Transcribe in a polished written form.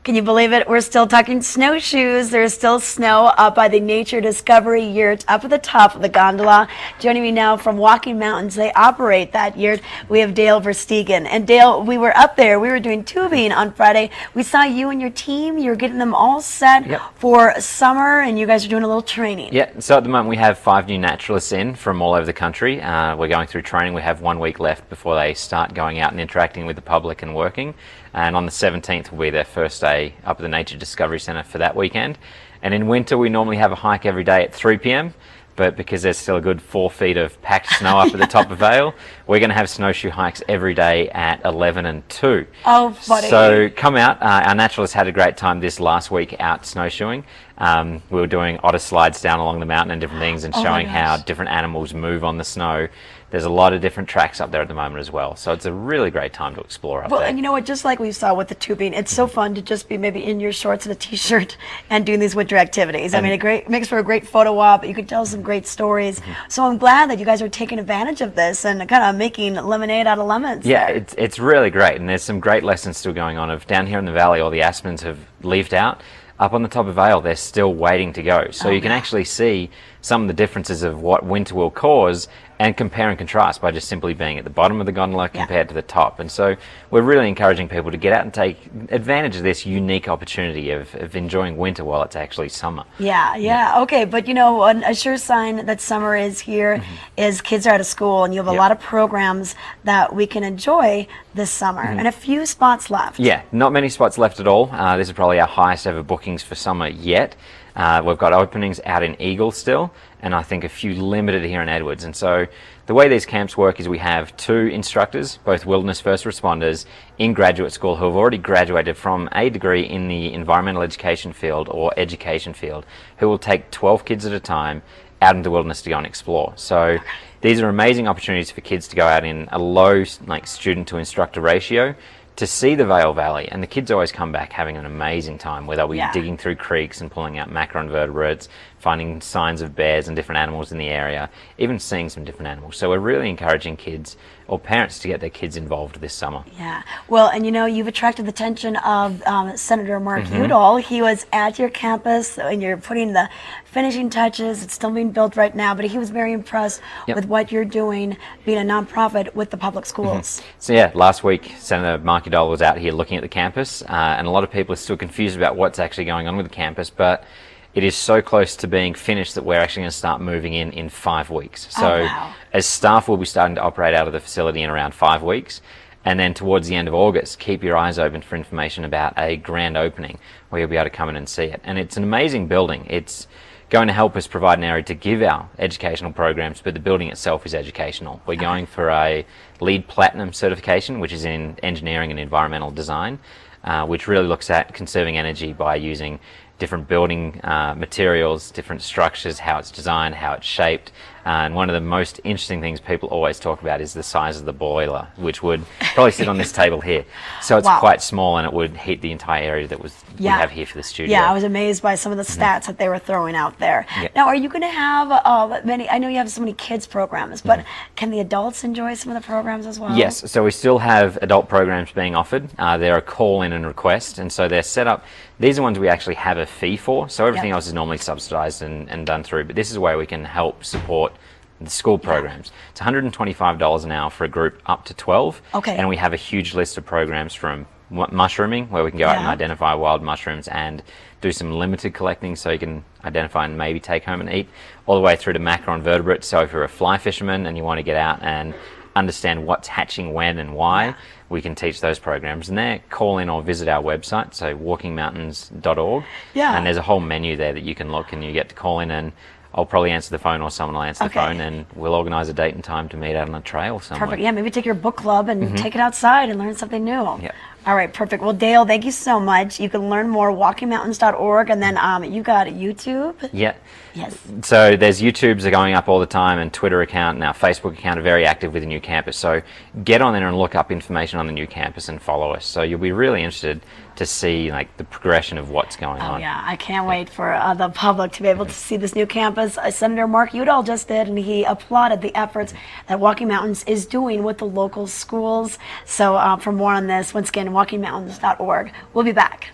Can you believe it? We're still talking snowshoes. There's still snow up by the Nature Discovery Yurt up at the top of the gondola. Joining me now from Walking Mountains, they operate that yurt, we have Dale Versteegen. And Dale, we were up there. We were doing tubing on Friday. We saw you and your team. You're getting them all set for summer, and you guys are doing a little training. Yeah, so at the moment we have 5 new naturalists in from all over the country. We're going through training. We have 1 week left before they start going out and interacting with the public and working. And on the 17th will be their first day up at the Nature Discovery Centre for that weekend. And in winter we normally have a hike every day at 3 p.m. But because there's still a good 4 feet of packed snow up at the top of Vale, we're going to have snowshoe hikes every day at 11 and 2. Oh, buddy. So come out. Our naturalists had a great time this last week out snowshoeing. We were doing otter slides down along the mountain and different things and showing how different animals move on the snow. There's a lot of different tracks up there at the moment as well. So it's a really great time to explore up there. Well, and you know what, just like we saw with the tubing, it's so fun to just be maybe in your shorts and a t-shirt and doing these winter activities. I mean, it makes for a great photo op. You can tell some great stories. So I'm glad that you guys are taking advantage of this and kind of making lemonade out of lemons. Yeah, it's really great. And there's some great lessons still going on. Of down here in the valley, all the aspens have leafed out. Up on the top of Vale, they're still waiting to go. So you can actually see some of the differences of what winter will cause and compare and contrast by just simply being at the bottom of the gondola compared to the top. And so we're really encouraging people to get out and take advantage of this unique opportunity of enjoying winter while it's actually summer. Yeah. Okay, but you know, a sure sign that summer is here is kids are out of school, and you have a lot of programs that we can enjoy this summer, and a few spots left. Yeah, not many spots left at all. This is probably our highest ever bookings for summer yet. We've got openings out in Eagle still, and I think a few limited here in Edwards. And so the way these camps work is we have 2 instructors, both wilderness first responders, in graduate school who have already graduated from a degree in the environmental education field or education field, who will take 12 kids at a time out into the wilderness to go and explore. So these are amazing opportunities for kids to go out in a low student to instructor ratio to see the Vale Valley, and the kids always come back having an amazing time where they'll be digging through creeks and pulling out macroinvertebrates, finding signs of bears and different animals in the area, even seeing some different animals. So we're really encouraging kids or parents to get their kids involved this summer. Yeah, well, and you know, you've attracted the attention of Senator Mark Udall. He was at your campus, and you're putting the finishing touches. It's still being built right now, but he was very impressed with what you're doing, being a nonprofit with the public schools. So yeah, last week Senator Mark Udall was out here looking at the campus, and a lot of people are still confused about what's actually going on with the campus, but it is so close to being finished that we're actually going to start moving in 5 weeks. So as staff, we'll be starting to operate out of the facility in around 5 weeks. And then towards the end of August, keep your eyes open for information about a grand opening where you'll be able to come in and see it. And it's an amazing building. It's going to help us provide an area to give our educational programs, but the building itself is educational. We're going for a LEED Platinum certification, which is in engineering and environmental design, which really looks at conserving energy by using different building materials, different structures, how it's designed, how it's shaped. And one of the most interesting things people always talk about is the size of the boiler, which would probably sit on this table here. So it's quite small, and it would heat the entire area that we have here for the studio. Yeah, I was amazed by some of the stats that they were throwing out there. Now, are you going to have many, I know you have so many kids programs, but can the adults enjoy some of the programs as well? Yes, so we still have adult programs being offered. They're a call-in and request, and so they're set up. These are ones we actually have a fee for, so everything else is normally subsidized and done through, but this is where we can help support the school programs. It's $125 an hour for a group up to 12, and we have a huge list of programs from mushrooming, where we can go out and identify wild mushrooms and do some limited collecting so you can identify and maybe take home and eat, all the way through to macroinvertebrates. So if you're a fly fisherman and you want to get out and understand what's hatching when and why, we can teach those programs. And there, call in or visit our website, so walkingmountains.org, and there's a whole menu there that you can look, and you get to call in, and I'll probably answer the phone, or someone will answer the phone, and we'll organise a date and time to meet out on a trail somewhere. Perfect. Yeah, maybe take your book club and take it outside and learn something new. All right, perfect. Well, Dale, thank you so much. You can learn more walkingmountains.org, and then you got YouTube. Yes. So there's YouTubes are going up all the time, and Twitter account and our Facebook account are very active with the new campus. So get on there and look up information on the new campus and follow us. So you'll be really interested to see the progression of what's going on. Yeah, I can't wait for the public to be able to see this new campus. Senator Mark Udall just did, and he applauded the efforts that Walking Mountains is doing with the local schools. So for more on this, once again, walkingmountains.org. We'll be back.